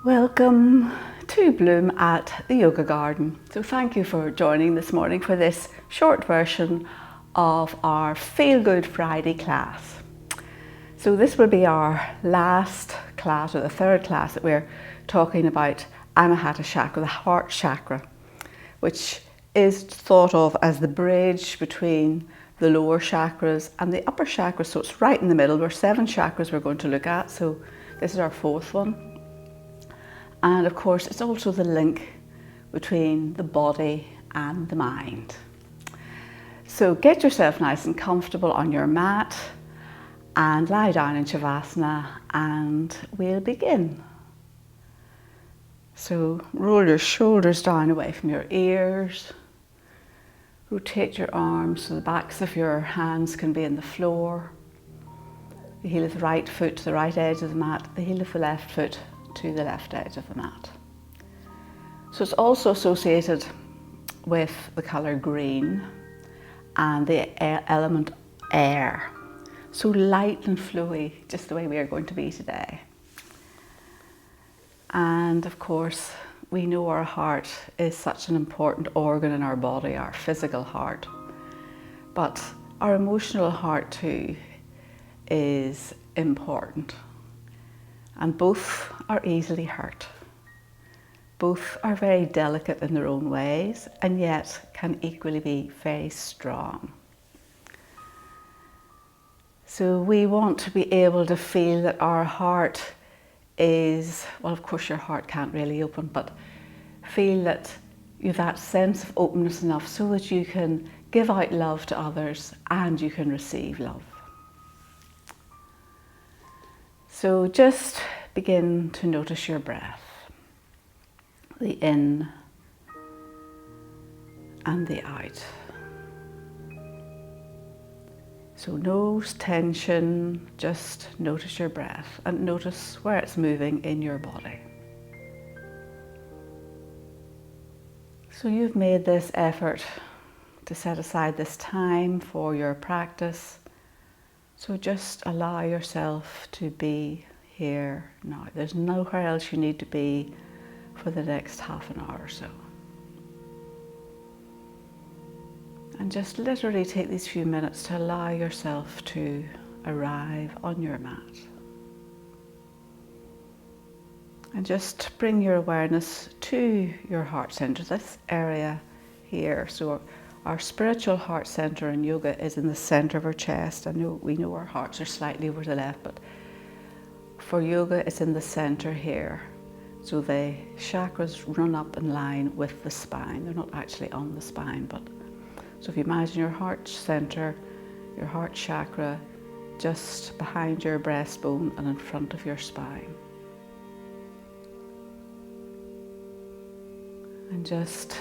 Welcome to Bloom at the Yoga Garden. So thank you for joining this morning for this short version of our Feel Good Friday class. So this will be our last class, or the third class, that we're talking about Anahata Chakra, the heart chakra, which is thought of as the bridge between the lower chakras and the upper chakras. So it's right in the middle. There are 7 chakras we're going to look at. So this is our 4th one. And of course, it's also the link between the body and the mind. So get yourself nice and comfortable on your mat and lie down in Shavasana and we'll begin. So roll your shoulders down away from your ears. Rotate your arms so the backs of your hands can be in the floor. The heel of the right foot to the right edge of the mat, the heel of the left foot to the left edge of the mat. So it's also associated with the colour green and the element air. So light and flowy, just the way we are going to be today. And of course, we know our heart is such an important organ in our body, our physical heart. But our emotional heart too is important. And both are easily hurt. Both are very delicate in their own ways and yet can equally be very strong. So we want to be able to feel that our heart is, well, of course your heart can't really open, but feel that you have that sense of openness enough so that you can give out love to others and you can receive love. So just begin to notice your breath, the in and the out. So no tension, just notice your breath and notice where it's moving in your body. So you've made this effort to set aside this time for your practice. So just allow yourself to be here now. There's nowhere else you need to be for the next half an hour or so. And just literally take these few minutes to allow yourself to arrive on your mat. And just bring your awareness to your heart center, this area here. So our spiritual heart center in yoga is in the center of our chest. We know our hearts are slightly over the left, but for yoga it's in the center here. So the chakras run up in line with the spine. They're not actually on the spine, but so if you imagine your heart center, your heart chakra, just behind your breastbone and in front of your spine. And just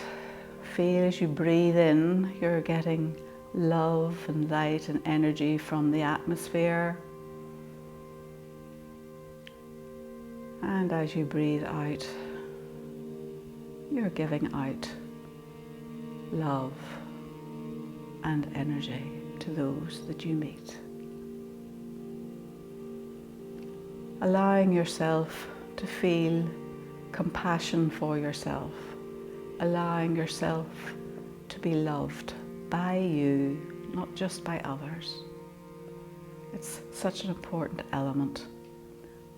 feel as you breathe in, you're getting love and light and energy from the atmosphere. And as you breathe out, you're giving out love and energy to those that you meet. Allowing yourself to feel compassion for yourself. Allowing yourself to be loved by you, not just by others. It's such an important element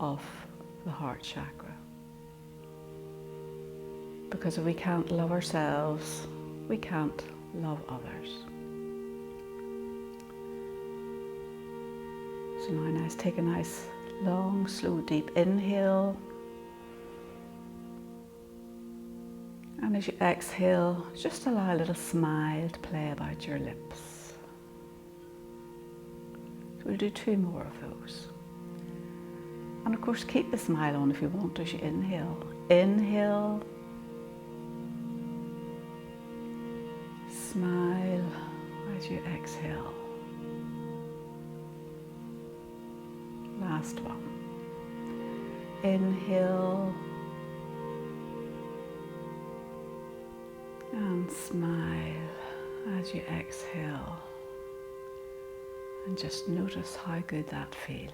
of the heart chakra. Because if we can't love ourselves, we can't love others. So now take a nice, long, slow, deep inhale. And as you exhale, just allow a little smile to play about your lips. So we'll do 2 more of those. And of course, keep the smile on if you want as you inhale. Inhale. Smile as you exhale. Last one. Inhale. And smile as you exhale. And just notice how good that feels.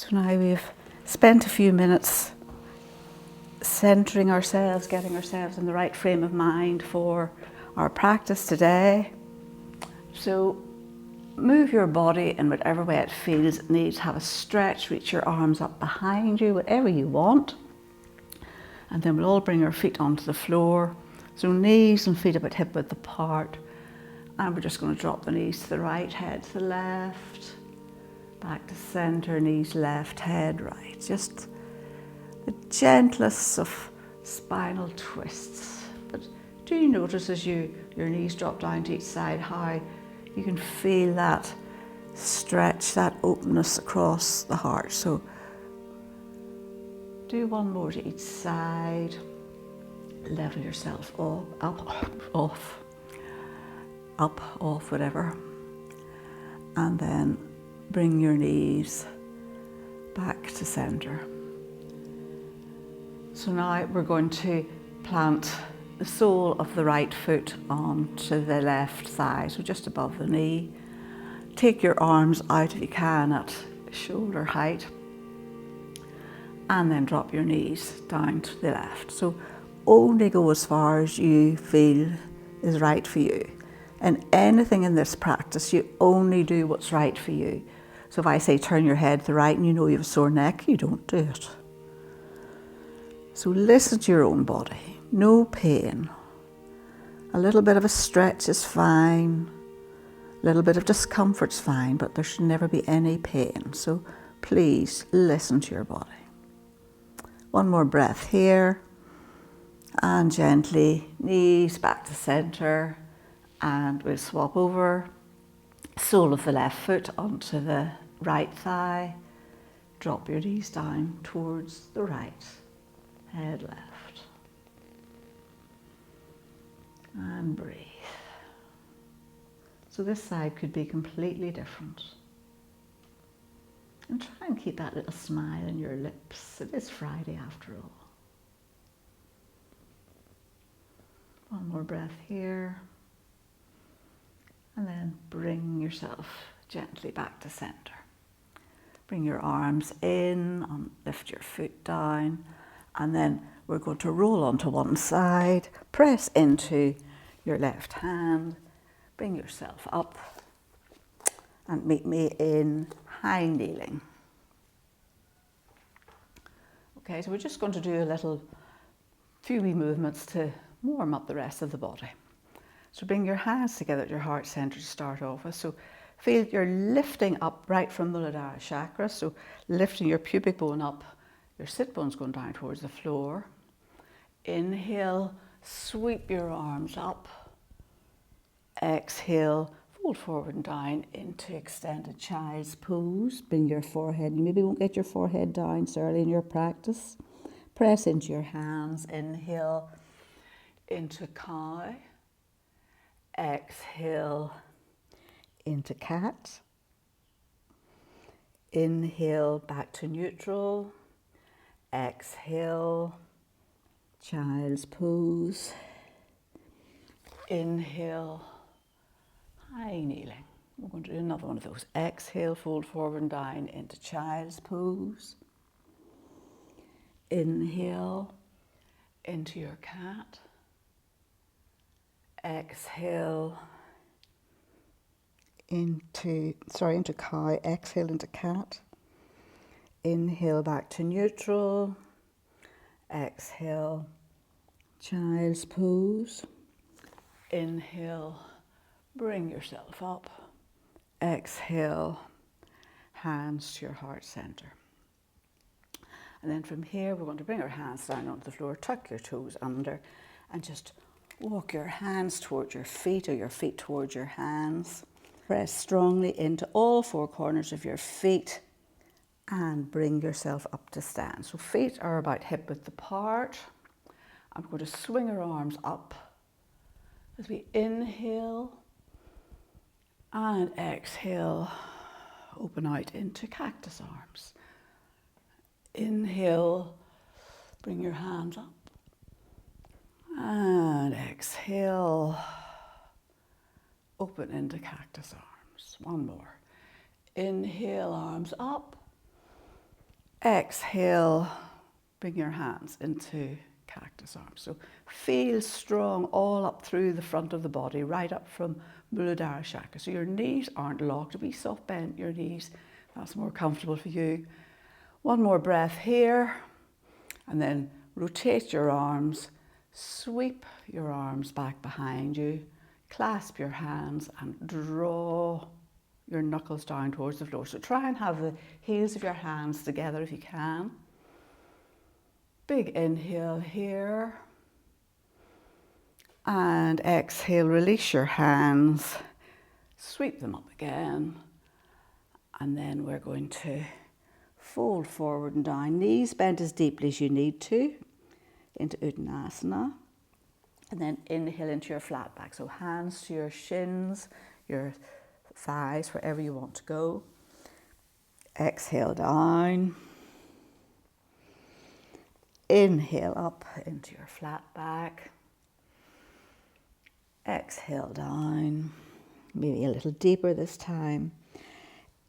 So now we've spent a few minutes centering ourselves, getting ourselves in the right frame of mind for our practice today. So move your body in whatever way it feels it needs. Have a stretch, reach your arms up behind you, whatever you want. And then we'll all bring our feet onto the floor. So knees and feet about hip width apart. And we're just going to drop the knees to the right, head to the left, back to centre, knees left, head right. Just the gentlest of spinal twists. But do you notice as your knees drop down to each side how you can feel that stretch, that openness across the heart? So do one more to each side. Level yourself off, whatever. And then bring your knees back to centre. So now we're going to plant the sole of the right foot onto the left thigh, so just above the knee. Take your arms out if you can at shoulder height, and then drop your knees down to the left. So only go as far as you feel is right for you. And anything in this practice, you only do what's right for you. So if I say turn your head to the right and you know you have a sore neck, you don't do it. So listen to your own body. No pain. A little bit of a stretch is fine. A little bit of discomfort's fine, but there should never be any pain. So please listen to your body. One more breath here. And gently, knees back to centre. And we'll swap over. Sole of the left foot onto the right thigh. Drop your knees down towards the right. Head left. And breathe. So this side could be completely different. And try and keep that little smile in your lips. It is Friday after all. One more breath here. And then bring yourself gently back to centre. Bring your arms in, lift your foot down, and then we're going to roll onto one side, press into your left hand, bring yourself up, and meet me in high kneeling. Okay, so we're just going to do a few wee movements to warm up the rest of the body. So bring your hands together at your heart centre to start off with. So feel you're lifting up right from the Muladhara chakra. So lifting your pubic bone up, your sit bone's going down towards the floor. Inhale, sweep your arms up. Exhale, fold forward and down into extended child's pose. Bring your forehead, you maybe won't get your forehead down so early in your practice. Press into your hands. Inhale into cow. Exhale into cat. Inhale back to neutral. Exhale, child's pose. Inhale, high kneeling. We're going to do another one of those. Exhale, fold forward and down into child's pose. Inhale into your cat. Exhale into cow. Exhale into cat. Inhale back to neutral. Exhale, child's pose. Inhale, bring yourself up. Exhale, hands to your heart centre. And then from here, we're going to bring our hands down onto the floor, tuck your toes under, and just walk your hands towards your feet or your feet towards your hands. Press strongly into all four corners of your feet and bring yourself up to stand. So feet are about hip width apart. I'm going to swing our arms up as we inhale and exhale, open out into cactus arms. Inhale, bring your hands up. And exhale, open into cactus arms. One more. Inhale, arms up. Exhale, bring your hands into cactus arms. So feel strong all up through the front of the body, right up from Muladhara Chakra. So your knees aren't locked. Be soft bent your knees. That's more comfortable for you. One more breath here, and then rotate your arms, sweep your arms back behind you, clasp your hands and draw your knuckles down towards the floor. So try and have the heels of your hands together if you can. Big inhale here. And exhale, release your hands, sweep them up again. And then we're going to fold forward and down, knees bent as deeply as you need to, into Uttanasana. And then inhale into your flat back. So hands to your shins, your thighs, wherever you want to go. Exhale down. Inhale up into your flat back. Exhale down. Maybe a little deeper this time.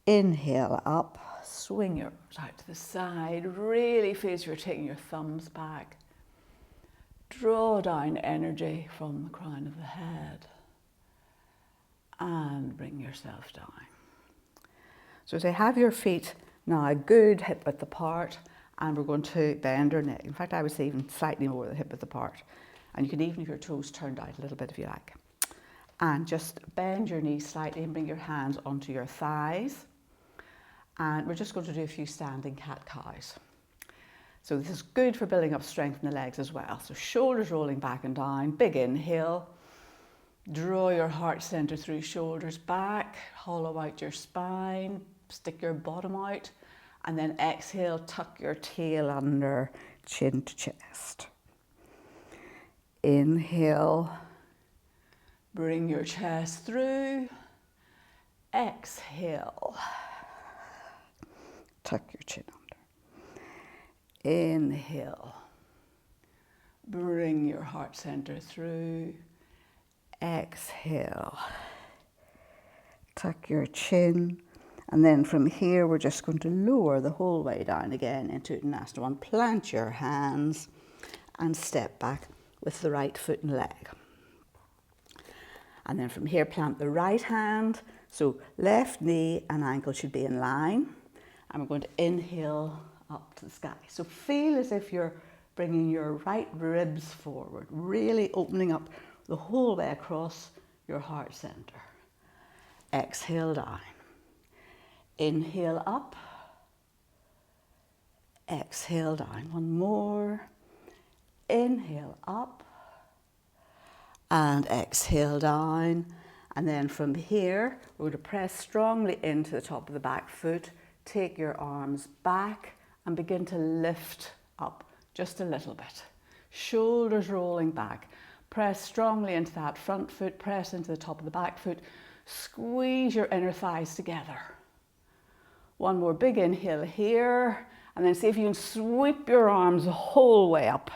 Inhale up. Swing your arms out to the side. Really feel as you're taking your thumbs back. Draw down energy from the crown of the head. And bring yourself down. So to have your feet now good hip width apart, and we're going to bend our neck. In fact, I would say even slightly more than hip width apart. And you can even have your toes turned out a little bit if you like. And just bend your knees slightly and bring your hands onto your thighs. And we're just going to do a few standing cat-cows. So this is good for building up strength in the legs as well. So shoulders rolling back and down, big inhale. Draw your heart center through shoulders back, hollow out your spine, stick your bottom out, and then exhale, tuck your tail under, chin to chest. Inhale, bring your chest through. Exhale, tuck your chin under. Inhale, bring your heart center through. Exhale, tuck your chin, and then from here we're just going to lower the whole way down again into Uttanasana 1. Plant your hands and step back with the right foot and leg. And then from here plant the right hand, so left knee and ankle should be in line, and we're going to inhale up to the sky. So feel as if you're bringing your right ribs forward, really opening up the whole way across your heart center. Exhale down. Inhale up. Exhale down. One more. Inhale up. And exhale down. And then from here, we're going to press strongly into the top of the back foot. Take your arms back and begin to lift up just a little bit. Shoulders rolling back. Press strongly into that front foot, press into the top of the back foot. Squeeze your inner thighs together. One more big inhale here, and then see if you can sweep your arms the whole way up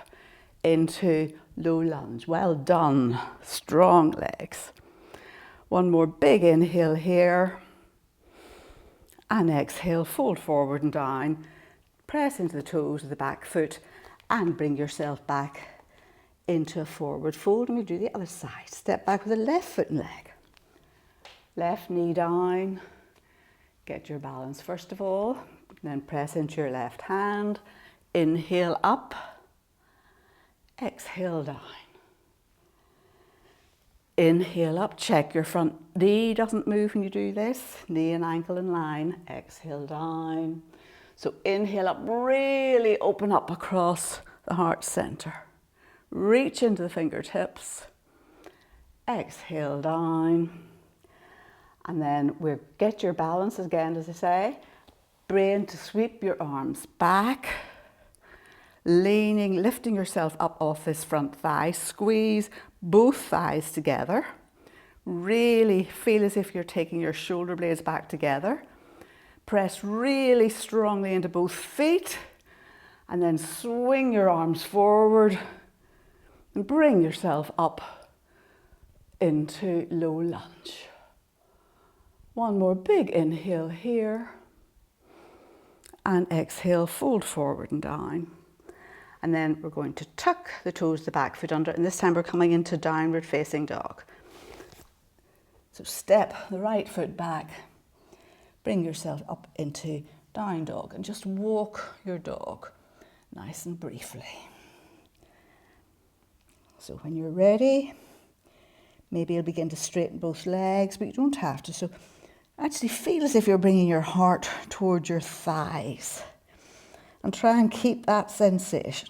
into low lunge. Well done, strong legs. One more big inhale here, and exhale, fold forward and down. Press into the toes of the back foot and bring yourself back into a forward fold, and we do the other side. Step back with the left foot and leg. Left knee down. Get your balance first of all. Then press into your left hand. Inhale up. Exhale down. Inhale up. Check your front knee doesn't move when you do this. Knee and ankle in line. Exhale down. So inhale up. Really open up across the heart center. Reach into the fingertips. Exhale down. And then we'll get your balance again, as I say. Brain to sweep your arms back. Leaning, lifting yourself up off this front thigh. Squeeze both thighs together. Really feel as if you're taking your shoulder blades back together. Press really strongly into both feet. And then swing your arms forward. And bring yourself up into low lunge. One more big inhale here. And exhale, fold forward and down. And then we're going to tuck the toes, the back foot under, and this time we're coming into downward facing dog. So step the right foot back, bring yourself up into down dog and just walk your dog nice and briefly. So when you're ready, maybe you'll begin to straighten both legs, but you don't have to. So actually feel as if you're bringing your heart towards your thighs and try and keep that sensation.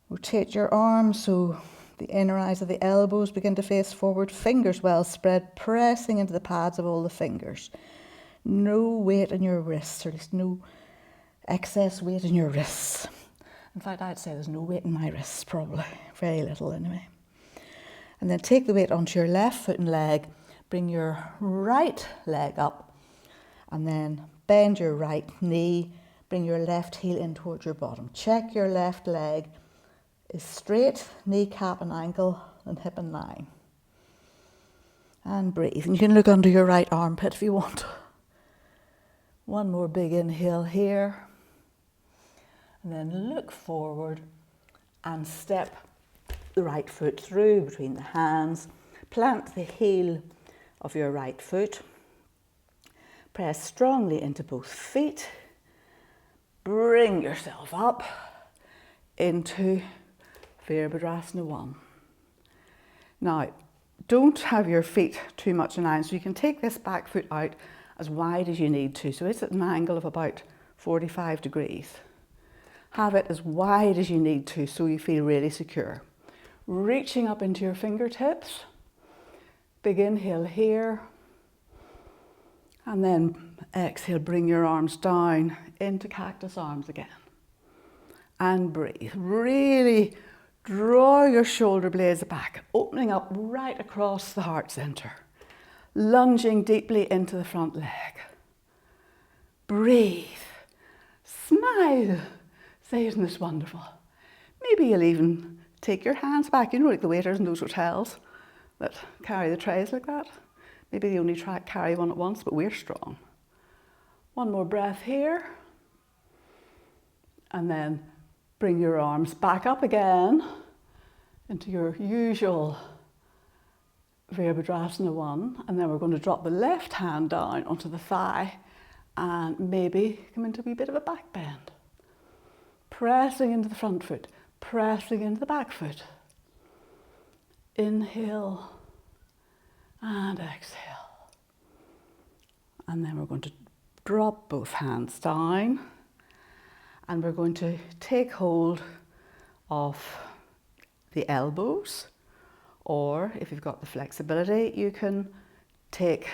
Rotate your arms so the inner eyes of the elbows begin to face forward, fingers well spread, pressing into the pads of all the fingers. No weight in your wrists, or at least no excess weight in your wrists. In fact, I'd say there's no weight in my wrists, probably. Very little anyway. And then take the weight onto your left foot and leg. Bring your right leg up. And then bend your right knee. Bring your left heel in towards your bottom. Check your left leg is straight, kneecap and ankle and hip in line. And breathe. And you can look under your right armpit if you want. One more big inhale here. And then look forward and step the right foot through between the hands. Plant the heel of your right foot. Press strongly into both feet. Bring yourself up into Virabhadrasana 1. Now, don't have your feet too much in line, so you can take this back foot out as wide as you need to. So it's at an angle of about 45 degrees. Have it as wide as you need to so you feel really secure. Reaching up into your fingertips. Big inhale here. And then exhale, bring your arms down into cactus arms again. And breathe. Really draw your shoulder blades back, opening up right across the heart center. Lunging deeply into the front leg. Breathe. Smile. Say, isn't this wonderful? Maybe you'll even take your hands back. You know, like the waiters in those hotels that carry the trays like that. Maybe they only carry one at once, but we're strong. One more breath here. And then bring your arms back up again into your usual Virabhadrasana 1. And then we're going to drop the left hand down onto the thigh and maybe come into a wee bit of a back bend. Pressing into the front foot, pressing into the back foot. Inhale and exhale. And then we're going to drop both hands down and we're going to take hold of the elbows, or if you've got the flexibility, you can take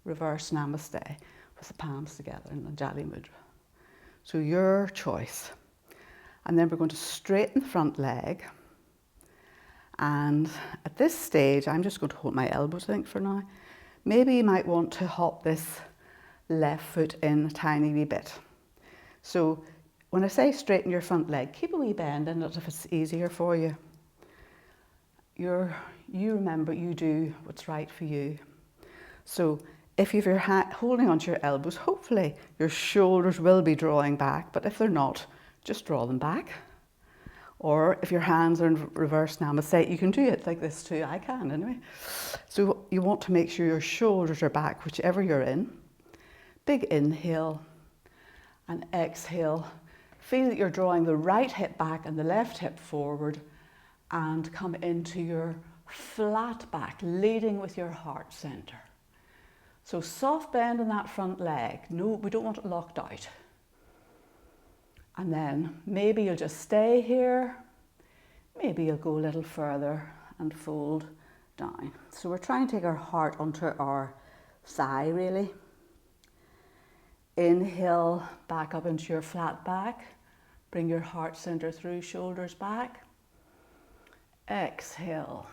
reverse namaste with the palms together in Anjali Mudra. So your choice. And then we're going to straighten the front leg. And at this stage, I'm just going to hold my elbows, I think, for now. Maybe you might want to hop this left foot in a tiny wee bit. So when I say straighten your front leg, keep a wee bend in it if it's easier for you. You remember, you do what's right for you. So if you're holding onto your elbows, hopefully your shoulders will be drawing back, but if they're not, just draw them back. Or if your hands are in reverse namaste, you can do it like this too. I can anyway. So you want to make sure your shoulders are back, whichever you're in. Big inhale and exhale. Feel that you're drawing the right hip back and the left hip forward and come into your flat back, leading with your heart center. So soft bend in that front leg. No, we don't want it locked out. And then maybe you'll just stay here. Maybe you'll go a little further and fold down. So we're trying to take our heart onto our thigh really. Inhale back up into your flat back. Bring your heart center through, shoulders back. Exhale.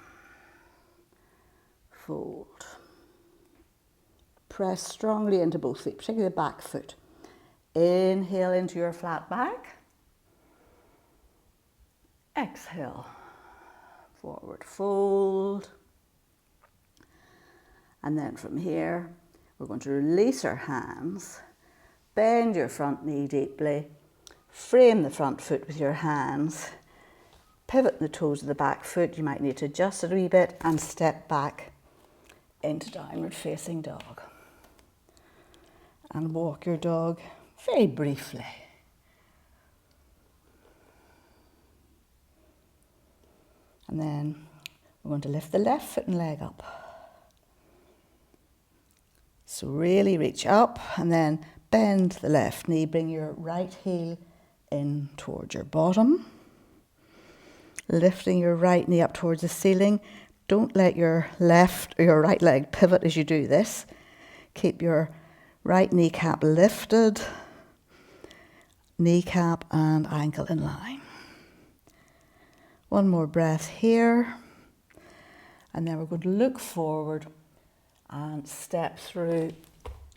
Fold. Press strongly into both feet, particularly the back foot. Inhale into your flat back. Exhale. Forward fold. And then from here, we're going to release our hands, Bend your front knee deeply. Frame the front foot with your hands. Pivot the toes of the back foot. You might need to adjust it a wee bit and step back into downward facing dog. And walk your dog very briefly. And then we're going to lift the left foot and leg up. So really reach up and then bend the left knee. Bring your right heel in towards your bottom. Lifting your right knee up towards the ceiling. Don't let your left or your right leg pivot as you do this. Keep your right kneecap lifted. Kneecap and ankle in line. One more breath here. And then we're going to look forward and step through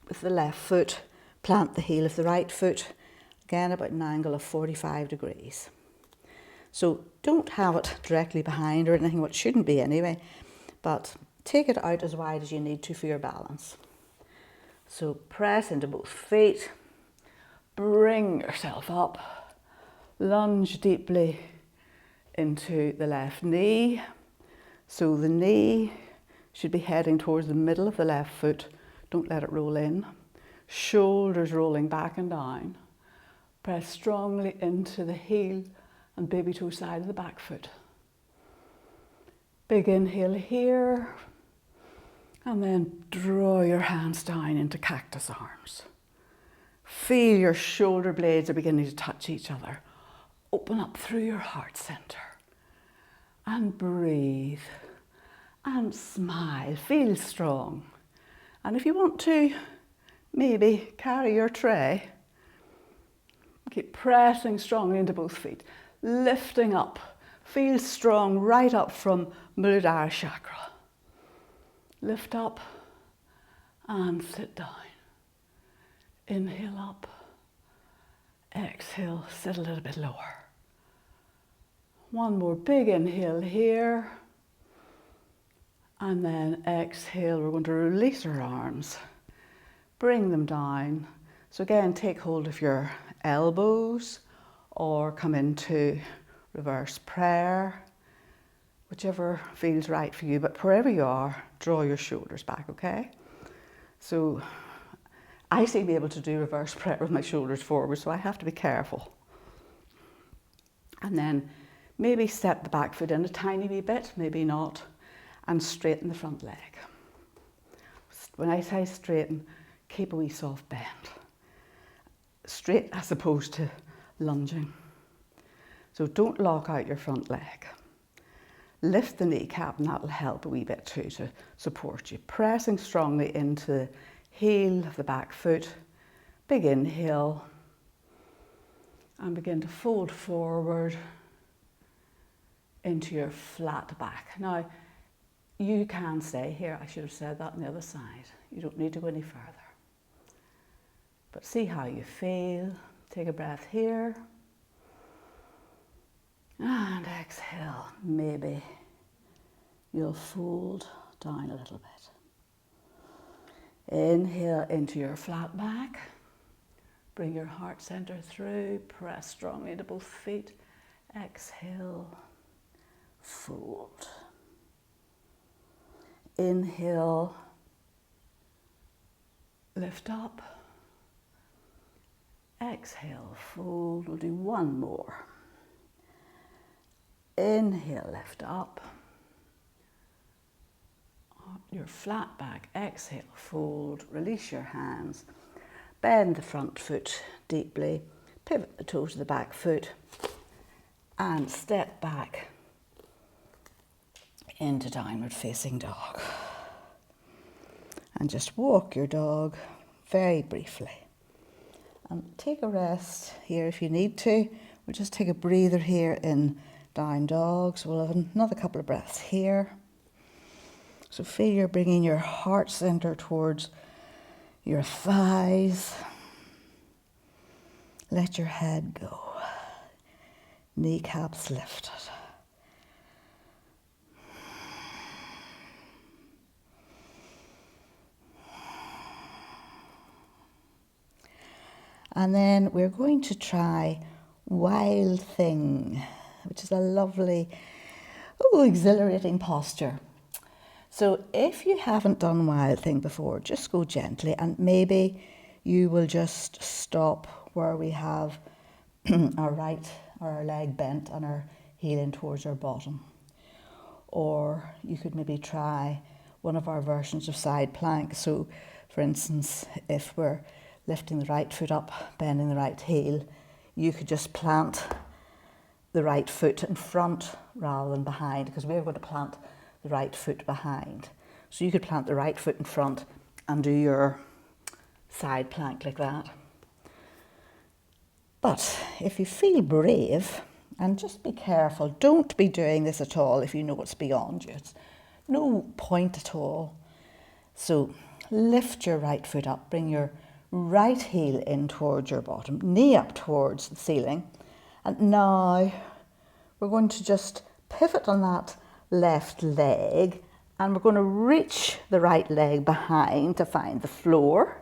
with the left foot. Plant the heel of the right foot. Again, about an angle of 45 degrees. So don't have it directly behind or anything, what shouldn't be anyway, but take it out as wide as you need to for your balance. So press into both feet, bring yourself up, lunge deeply into the left knee. So the knee should be heading towards the middle of the left foot. Don't let it roll in. Shoulders rolling back and down. Press strongly into the heel and baby toe side of the back foot. Big inhale here, and then draw your hands down into cactus arms. Feel your shoulder blades are beginning to touch each other. Open up through your heart center and breathe and smile. Feel strong. And if you want to, maybe carry your tray. Keep pressing strongly into both feet. Lifting up, feel strong right up from Muladhara chakra. Lift up and sit down. Inhale up, exhale, sit a little bit lower. One more big inhale here. And then exhale, we're going to release our arms. Bring them down. So again, take hold of your elbows or come into reverse prayer, whichever feels right for you. But wherever you are, draw your shoulders back, okay? So I seem to be able to do reverse prayer with my shoulders forward, so I have to be careful. And then maybe step the back foot in a tiny wee bit, maybe not, and straighten the front leg. When I say straighten, keep a wee soft bend. Straight as opposed to lunging. So don't lock out your front leg. Lift the kneecap and that'll help a wee bit too to support you. Pressing strongly into the heel of the back foot. Big inhale. And begin to fold forward into your flat back. Now, you can stay here. I should have said that on the other side. You don't need to go any further. But see how you feel. Take a breath here. And exhale. Maybe you'll fold down a little bit. Inhale into your flat back. Bring your heart center through. Press strongly into both feet. Exhale. Fold. Inhale. Lift up. Exhale, fold. We'll do one more. Inhale, lift up. Your flat back. Exhale, fold. Release your hands. Bend the front foot deeply. Pivot the toes to the back foot. And step back into downward facing dog. And just walk your dog very briefly. And take a rest here if you need to. We'll just take a breather here in down dog. So we'll have another couple of breaths here. So feel you're bringing your heart center towards your thighs. Let your head go. Kneecaps lifted. And then we're going to try Wild Thing, which is a lovely, exhilarating posture. So if you haven't done Wild Thing before, just go gently, and maybe you will just stop where we have our leg bent and our heel in towards our bottom. Or you could maybe try one of our versions of side plank. So for instance, if we're lifting the right foot up, bending the right heel, you could just plant the right foot in front rather than behind, because we're going to plant the right foot behind. So you could plant the right foot in front and do your side plank like that. But if you feel brave, and just be careful, don't be doing this at all if you know it's beyond you. It's no point at all. So lift your right foot up, bring your right heel in towards your bottom, knee up towards the ceiling. And now we're going to just pivot on that left leg, and we're going to reach the right leg behind to find the floor.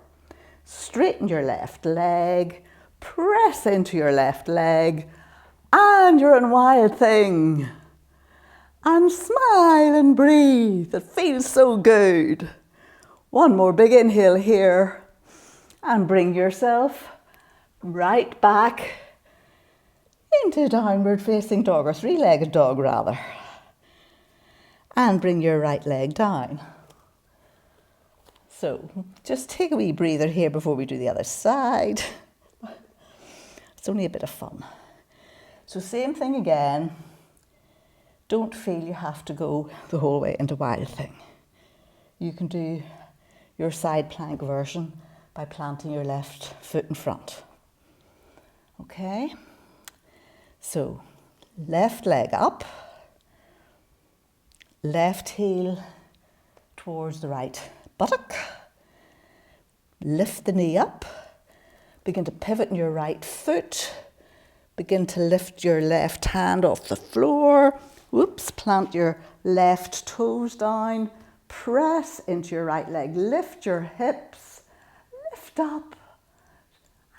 Straighten your left leg, press into your left leg, and you're in Wild Thing. And smile and breathe. It feels so good. One more big inhale here. And bring yourself right back into downward facing dog, or three-legged dog rather. And bring your right leg down. So just take a wee breather here before we do the other side. It's only a bit of fun. So same thing again. Don't feel you have to go the whole way into Wild Thing. You can do your side plank version by planting your left foot in front. Okay? So left leg up, left heel towards the right buttock, lift the knee up, begin to pivot in your right foot, begin to lift your left hand off the floor, plant your left toes down, press into your right leg, lift your hips, lift up,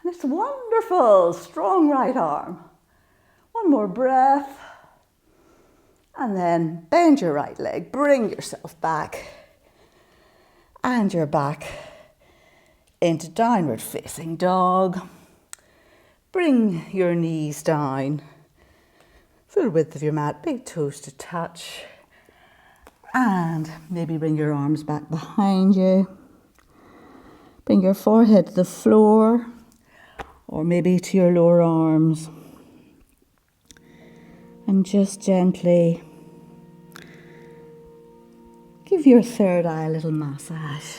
and it's wonderful, strong right arm. One more breath, and then bend your right leg, bring yourself back, and you're back into downward facing dog. Bring your knees down, full width of your mat, big toes to touch, and maybe bring your arms back behind you. Bring your forehead to the floor, or maybe to your lower arms, and just gently give your third eye a little massage.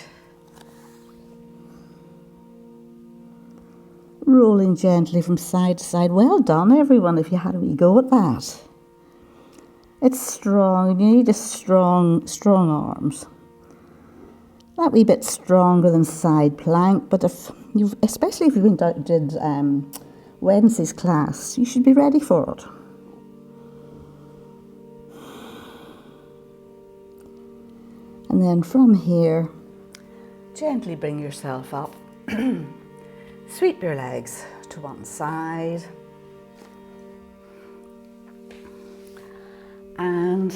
Rolling gently from side to side. Well done, everyone, if you had a wee go at that. It's strong. You need strong arms. That wee bit stronger than side plank, but especially if you did Wednesday's class, you should be ready for it. And then from here, gently bring yourself up. Sweep your legs to one side. And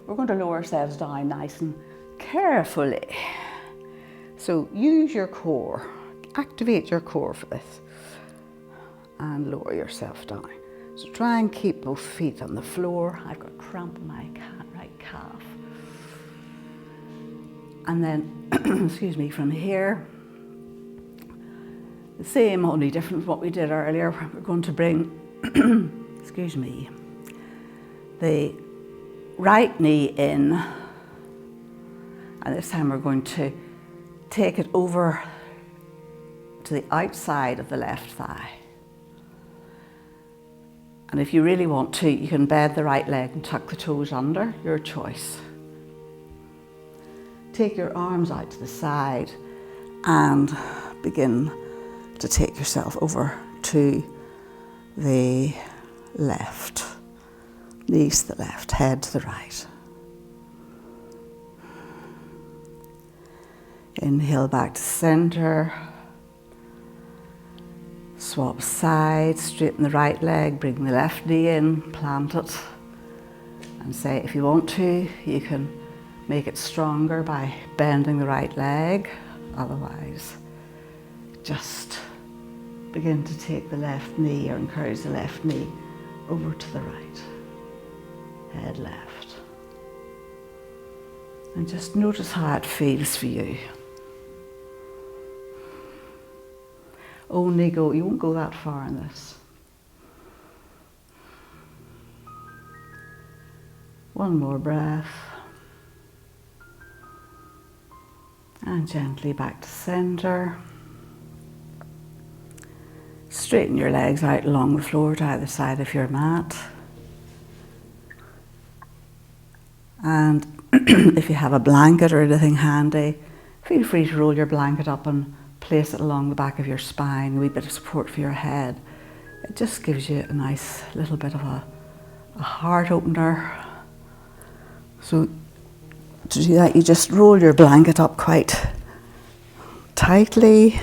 we're going to lower ourselves down nice and carefully. So use your core, activate your core for this, and lower yourself down. So try and keep both feet on the floor. I've got cramp in my right calf. And then, excuse me, from here, the same, only different from what we did earlier. We're going to bring, excuse me, the right knee in, and this time we're going to take it over to the outside of the left thigh. And if you really want to, you can bend the right leg and tuck the toes under, your choice. Take your arms out to the side and begin to take yourself over to the left. Knees to the left, head to the right. Inhale back to center. Swap sides, straighten the right leg, bring the left knee in, plant it. And say, if you want to, you can make it stronger by bending the right leg. Otherwise, just begin to take the left knee or encourage the left knee over to the right. Head left. And just notice how it feels for you. Only go, you won't go that far in this. One more breath. And gently back to center. Straighten your legs out along the floor to either side of your mat. And if you have a blanket or anything handy, feel free to roll your blanket up and place it along the back of your spine, a wee bit of support for your head. It just gives you a nice little bit of a heart opener. So to do that, you just roll your blanket up quite tightly.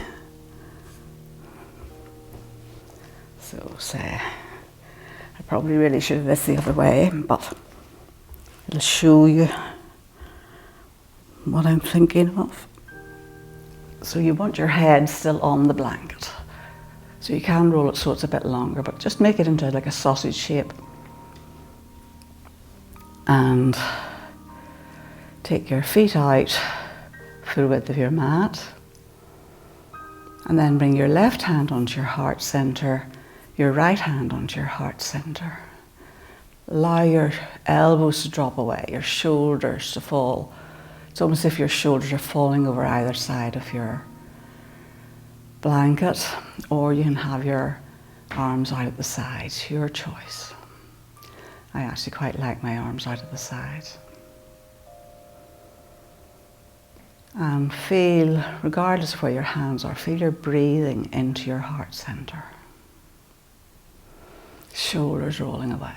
So say, I probably really should have this the other way, but it'll show you what I'm thinking of. So you want your head still on the blanket. So you can roll it so it's a bit longer, but just make it into like a sausage shape. And take your feet out full width of your mat. And then bring your left hand onto your heart center, your right hand onto your heart center. Allow your elbows to drop away, your shoulders to fall. It's almost as if your shoulders are falling over either side of your blanket, or you can have your arms out at the sides, your choice. I actually quite like my arms out at the sides. And feel, regardless of where your hands are, feel your breathing into your heart center. Shoulders rolling away.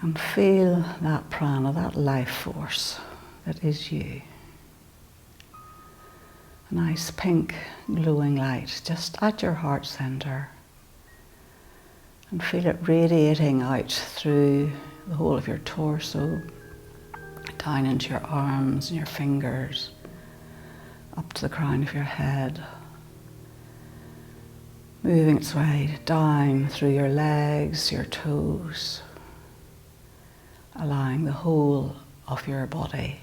And feel that prana, that life force that is you. A nice pink glowing light just at your heart center. And feel it radiating out through the whole of your torso, down into your arms and your fingers, up to the crown of your head. Moving its way down through your legs, your toes, allowing the whole of your body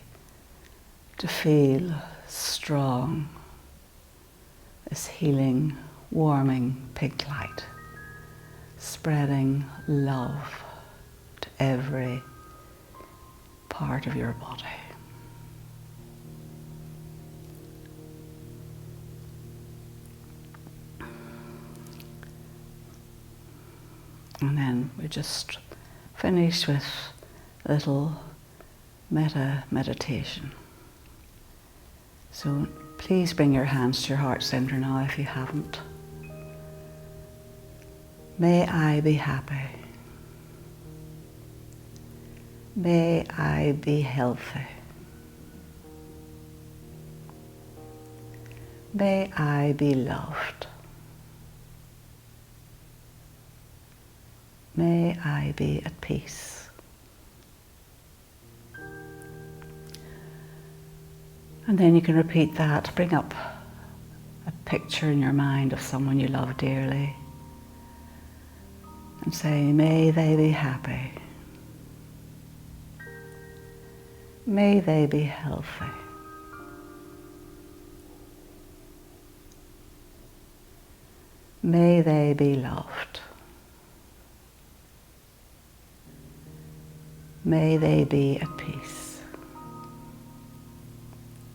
to feel strong, this healing, warming pink light, spreading love to every part of your body. And then we just finish with a little meditation. So please bring your hands to your heart center now if you haven't. May I be happy. May I be healthy. May I be loved. May I be at peace. And then you can repeat that. Bring up a picture in your mind of someone you love dearly and say, may they be happy. May they be healthy. May they be loved. May they be at peace.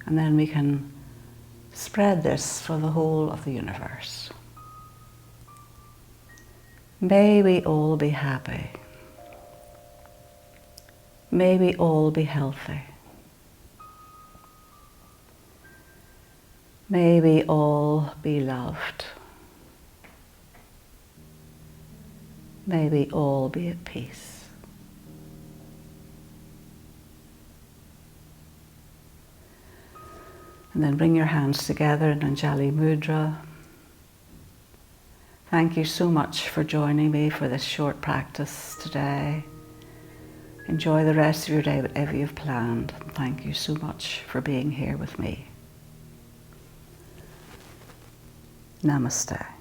And then we can spread this for the whole of the universe. May we all be happy. May we all be healthy. May we all be loved. May we all be at peace. And then bring your hands together in Anjali Mudra. Thank you so much for joining me for this short practice today. Enjoy the rest of your day, whatever you've planned. Thank you so much for being here with me. Namaste.